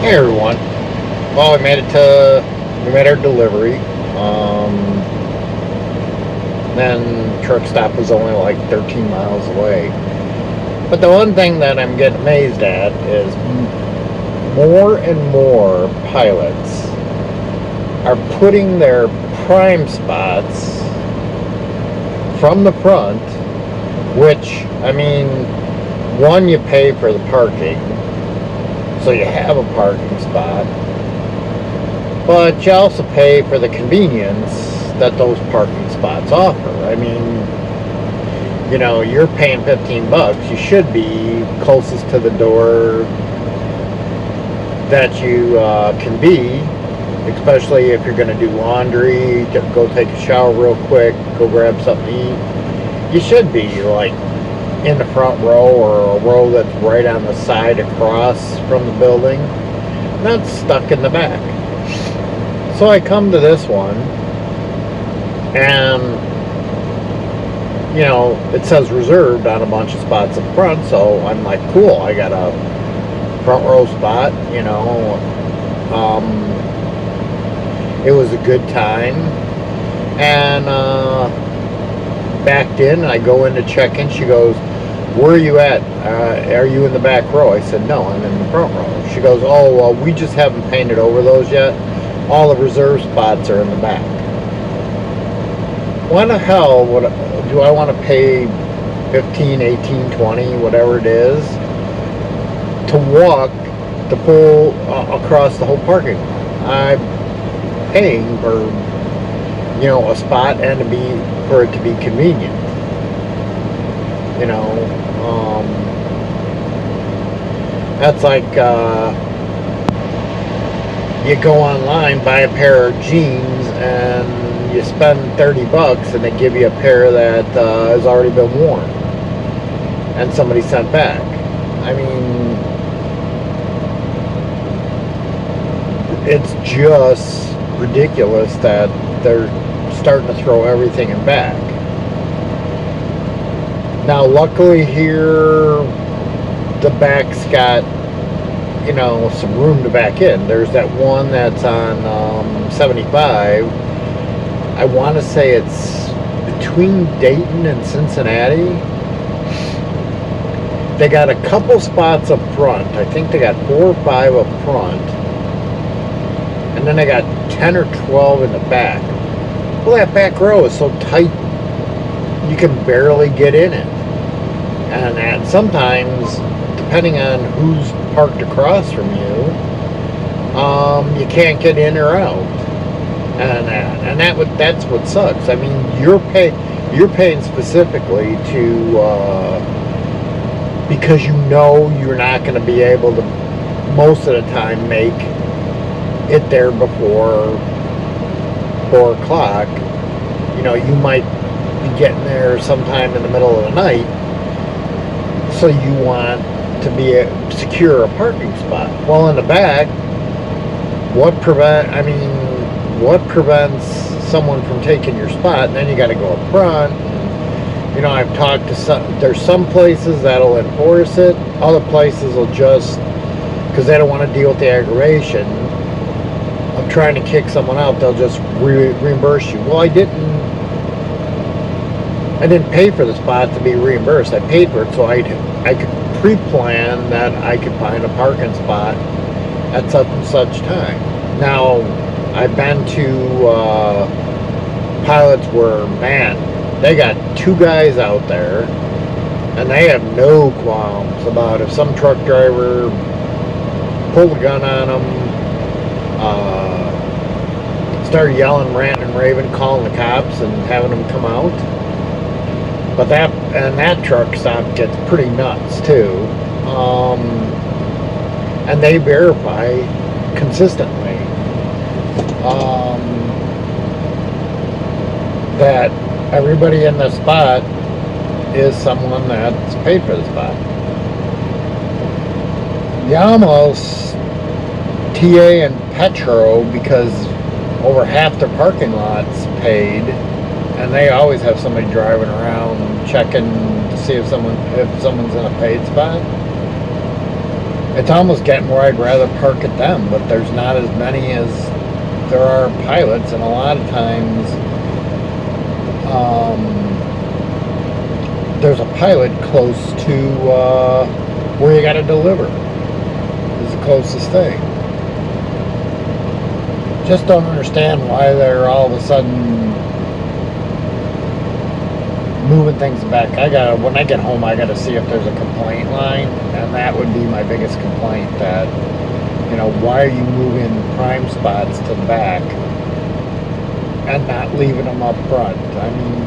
Hey everyone. Well, we made our delivery. Then truck stop was only like 13 miles away. But the one thing that I'm getting amazed at is more and more pilots are putting their prime spots from the front, which, I mean, one, you pay for the parking, so you have a parking spot, but you also pay for the convenience that those parking spots offer. I mean, you know, you're paying 15 bucks, you should be closest to the door that you can be, especially if you're going to do laundry, go take a shower real quick, go grab something to eat. You should be like in the front row, or a row that's right on the side across from the building, not stuck in the back. So I come to this one, and you know, it says reserved on a bunch of spots up front, so I'm like, cool, I got a front row spot, you know. It was a good time, and backed in, and I go in to check in. She goes, where are you at? Are you in the back row? I said, no, I'm in the front row. She goes, oh, well, we just haven't painted over those yet. All the reserve spots are in the back. Why the hell do I want to pay 15, 18, 20, whatever it is, to walk the full across the whole parking lot? I'm paying for, you know, a spot and for it to be convenient. You know, that's like you go online, buy a pair of jeans, and you spend 30 bucks, and they give you a pair that has already been worn and somebody sent back. I mean, it's just ridiculous that they're starting to throw everything in back. Now, luckily here, the back's got, you know, some room to back in. There's that one that's on 75. I want to say it's between Dayton and Cincinnati. They got a couple spots up front. I think they got 4 or 5 up front. And then they got 10 or 12 in the back. Well, that back row is so tight, you can barely get in it. And sometimes, depending on who's parked across from you, you can't get in or out. And that's what sucks. I mean, you're paying specifically because you know you're not going to be able to, most of the time, make it there before 4 o'clock. You know, you might be getting there sometime in the middle of the night, so you want to secure a parking spot. Well, in the back, what prevents someone from taking your spot? And then you got to go up front. You know, I've talked to there's some places that'll enforce it. Other places will just, because they don't want to deal with the aggravation of trying to kick someone out, they'll just reimburse you. Well, I didn't pay for the spot to be reimbursed. I paid for it so I could pre-plan that I could find a parking spot at such and such time. Now, I've been to pilots where, man, they got 2 guys out there, and they have no qualms about if some truck driver pulled a gun on them, started yelling, ranting, and raving, calling the cops and having them come out. But that truck stop gets pretty nuts too, and they verify consistently that everybody in the spot is someone that's paid for the spot. You almost TA and Petro, because over half their parking lot's paid, and they always have somebody driving around checking to see if someone's in a paid spot. It's almost getting where I'd rather park at them, but there's not as many as there are pilots, and a lot of times there's a pilot close to where you got to deliver. Is the closest thing. Just don't understand why they're all of a sudden moving things back. When I get home, I gotta see if there's a complaint line, and that would be my biggest complaint. That, you know, why are you moving prime spots to the back and not leaving them up front? I mean,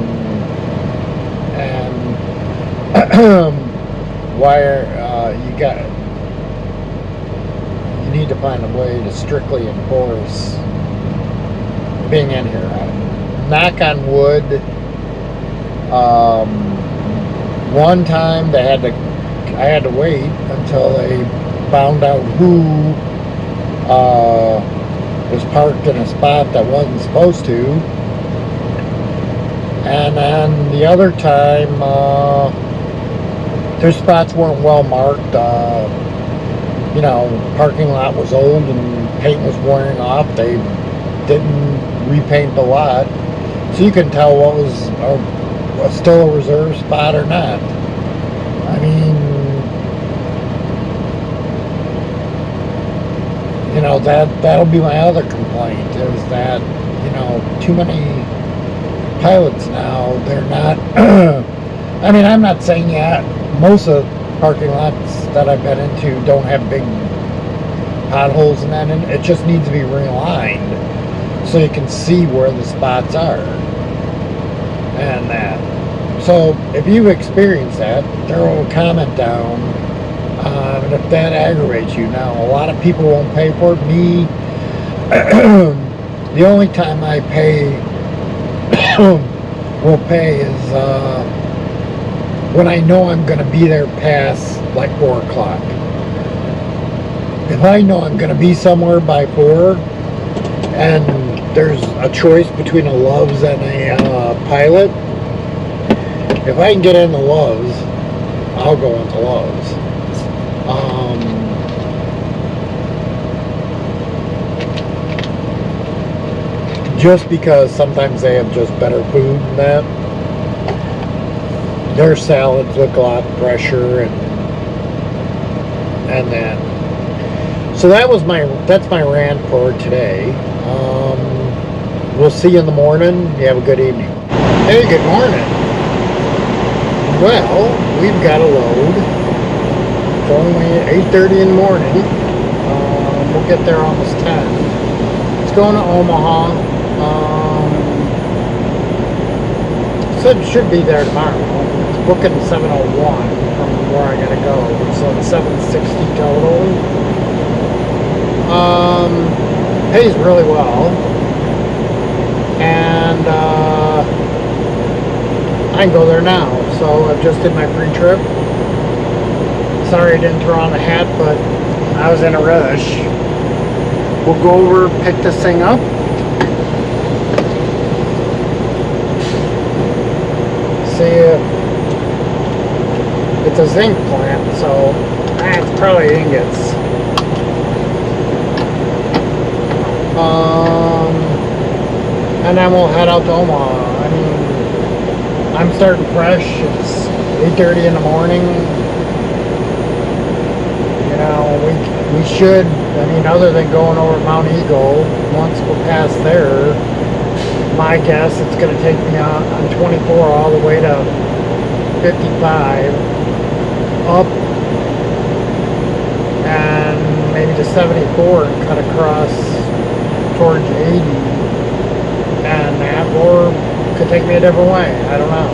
and why are you need to find a way to strictly enforce being in here. Knock on wood. One time I had to wait until they found out who was parked in a spot that wasn't supposed to, and then the other time their spots weren't well marked. You know, parking lot was old and paint was wearing off. They didn't repaint the lot, so you can tell what was still a reserve spot or not. I mean, you know, that'll be my other complaint, is that, you know, too many pilots now, they're not I mean, I'm not saying most of the parking lots that I've been into don't have big potholes and that, and it just needs to be realigned so you can see where the spots are and that. So if you've experienced that, throw a comment down, and if that aggravates you. Now, a lot of people won't pay for it. Me, the only time I will pay is when I know I'm going to be there past like 4 o'clock. If I know I'm going to be somewhere by 4 and there's a choice between a Love's and a Pilot, if I can get into Love's, I'll go into Love's. Just because sometimes they have just better food than that. Their salads look a lot fresher and that. So that's my rant for today. We'll see you in the morning. You have a good evening. Hey, good morning. Well, we've got a load. It's only 8:30 in the morning. We'll get there almost 10. It's going to Omaha. Said it should be there tomorrow. It's booking 7:01 from where I gotta go, so it's 7:60 total. Pays really well, and I can go there now. So I've just did my pre-trip. Sorry I didn't throw on the hat, but I was in a rush. We'll go over, pick this thing up. See, it's a zinc plant, so it's probably ingots. And then we'll head out to Omaha. I mean, I'm starting fresh. It's 8:30 in the morning. You know, we should, I mean, other than going over Mount Eagle, once we're past there, my guess it's going to take me on 24 all the way to 55, up, and maybe to 74 and cut across towards 80, and that, or could take me a different way. I don't know,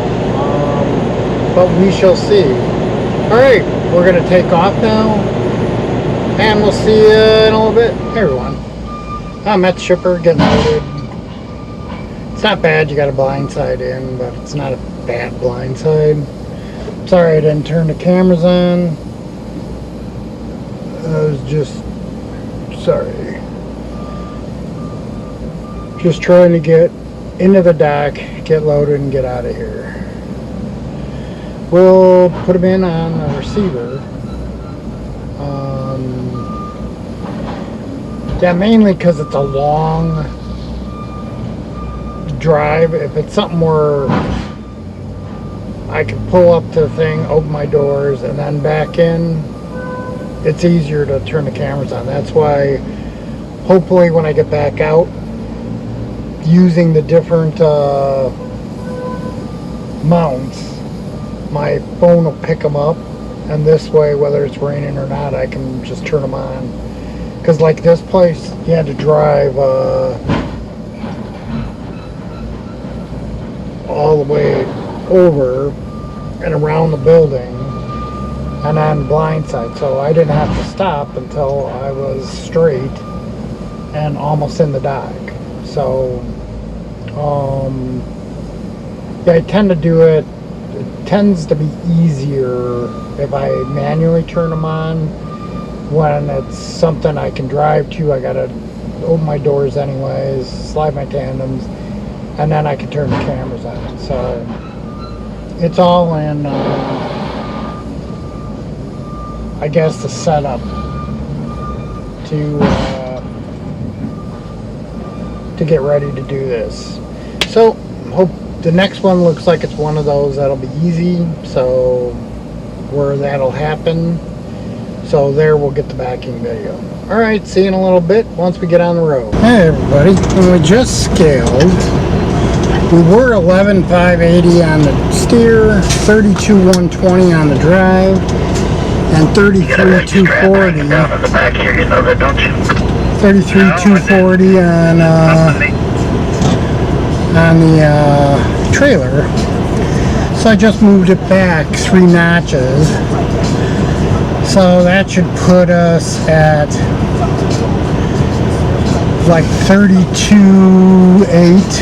but we shall see. Alright, we're going to take off now, and we'll see you in a little bit. Hey everyone, I'm at the shipper getting loaded. It's not bad, you got a blind side in, but it's not a bad blind side. Sorry I didn't turn the cameras on. I was just, sorry. Just trying to get into the dock, get loaded, and get out of here. We'll put them in on a receiver. Yeah, mainly because it's a long drive. If it's something where I can pull up to the thing, open my doors, and then back in, it's easier to turn the cameras on. That's why, hopefully, when I get back out, using the different mounts, my phone will pick them up, and this way, whether it's raining or not, I can just turn them on. Because like this place, you had to drive all the way over and around the building and on blind side, so I didn't have to stop until I was straight and almost in the dock. So yeah, I tend to do it. It tends to be easier if I manually turn them on. When it's something I can drive to, I gotta open my doors anyways, slide my tandems, and then I can turn the cameras on. So it's all in, I guess, the setup to get ready to do this. So hope the next one looks like it's one of those that'll be easy. So where that'll happen. So there we'll get the backing video. Alright, see you in a little bit once we get on the road. Hey everybody, when we just scaled, we were 11,580 on the steer, 32,120 on the drive, and 33,240. 33,240 on the trailer. So I just moved it back 3 notches. So that should put us at like 32.8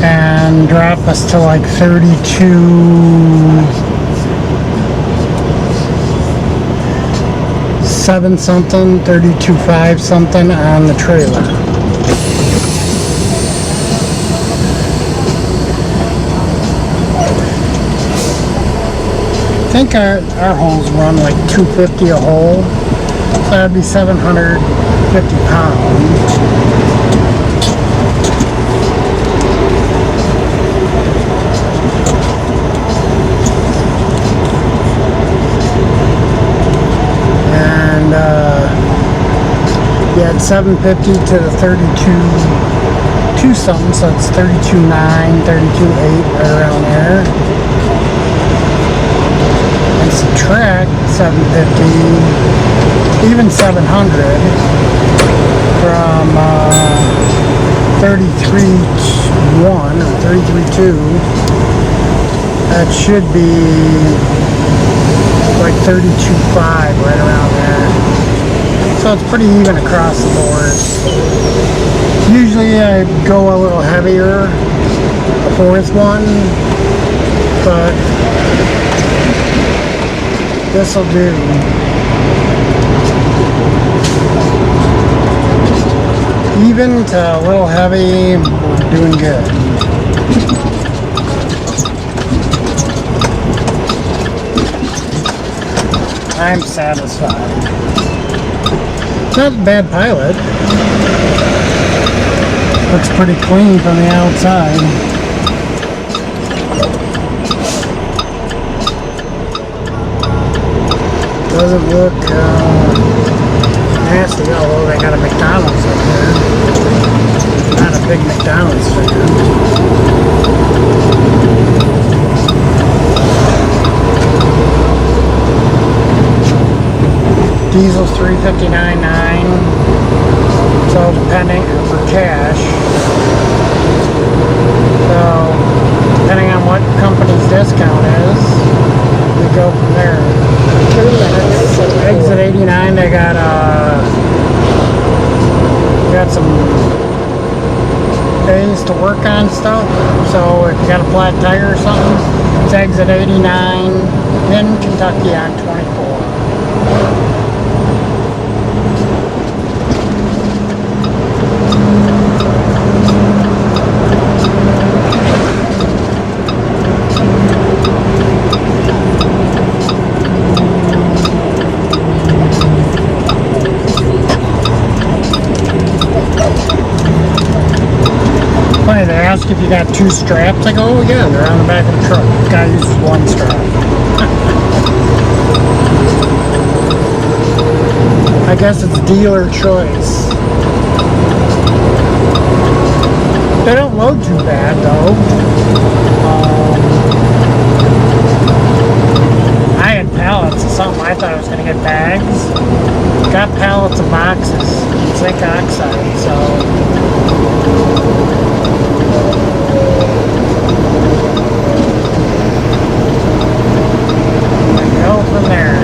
and drop us to like 32.7 something, 32.5 something on the trailer. I think our holes run like 250 a hole, so that'd be 750 pounds. And you had 750 to the 32 something, so it's 32.9, 32.8, right around there. Subtract 750, even 700 from 33.1 or 33.2. That should be like 32.5, right around there. So it's pretty even across the board. Usually I go a little heavier, the fourth one, but this'll do. Even to a little heavy, we're doing good. I'm satisfied. Not a bad pilot. Looks pretty clean from the outside. Doesn't look nasty, although they got a McDonald's up there. Not a big McDonald's fan. Diesel's $359.9, so depending for cash. So depending on what company's discount is, we go from there. Exit 89, they got some bays to work on stuff. So if you got a flat tire or something, it's exit 89 in Kentucky on 24. you got 2 straps? I go, oh yeah, they're on the back of the truck. The guy uses 1 strap. I guess it's dealer choice. They don't load too bad though. I had pallets of something. I thought I was going to get bags. Got pallets of boxes, zinc oxide, so I go from there.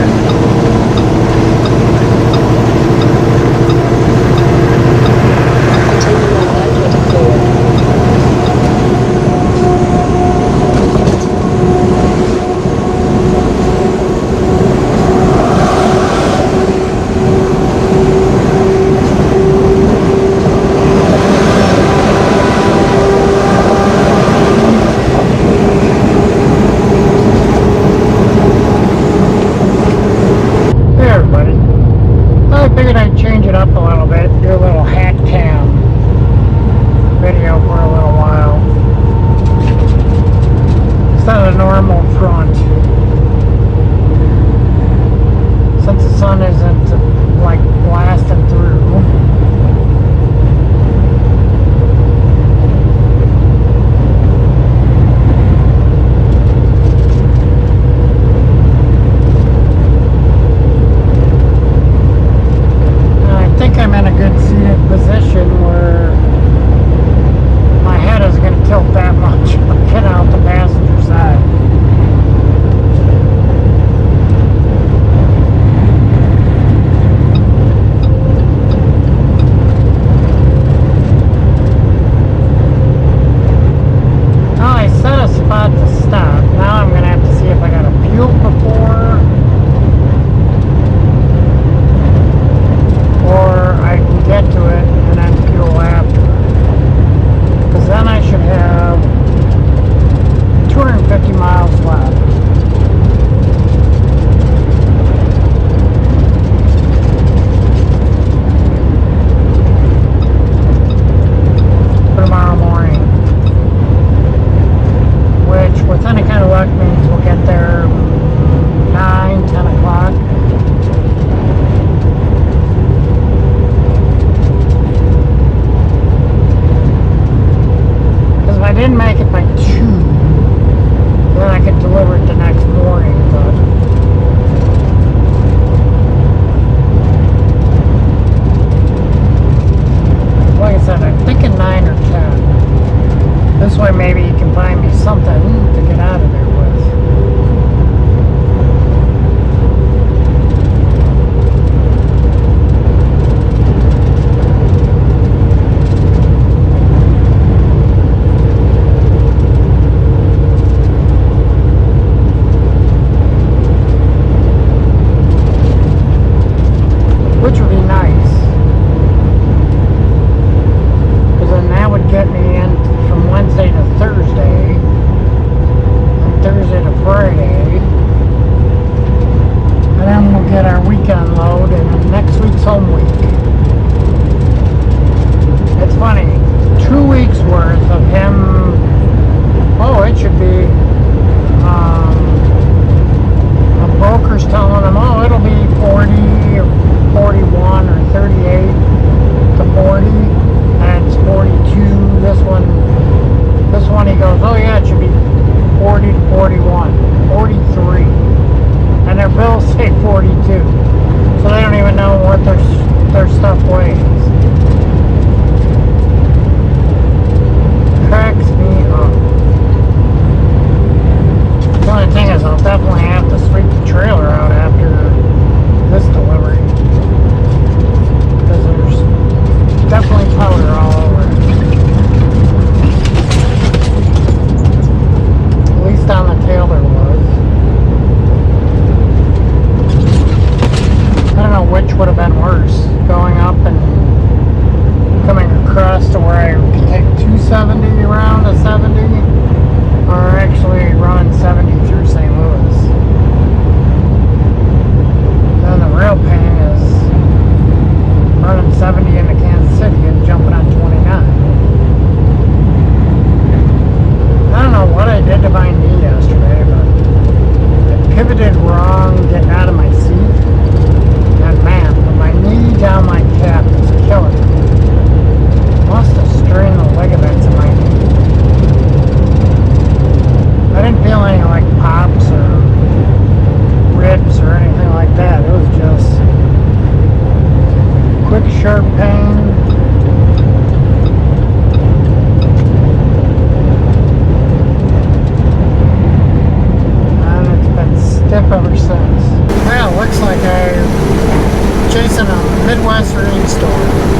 Midwest rainstorm.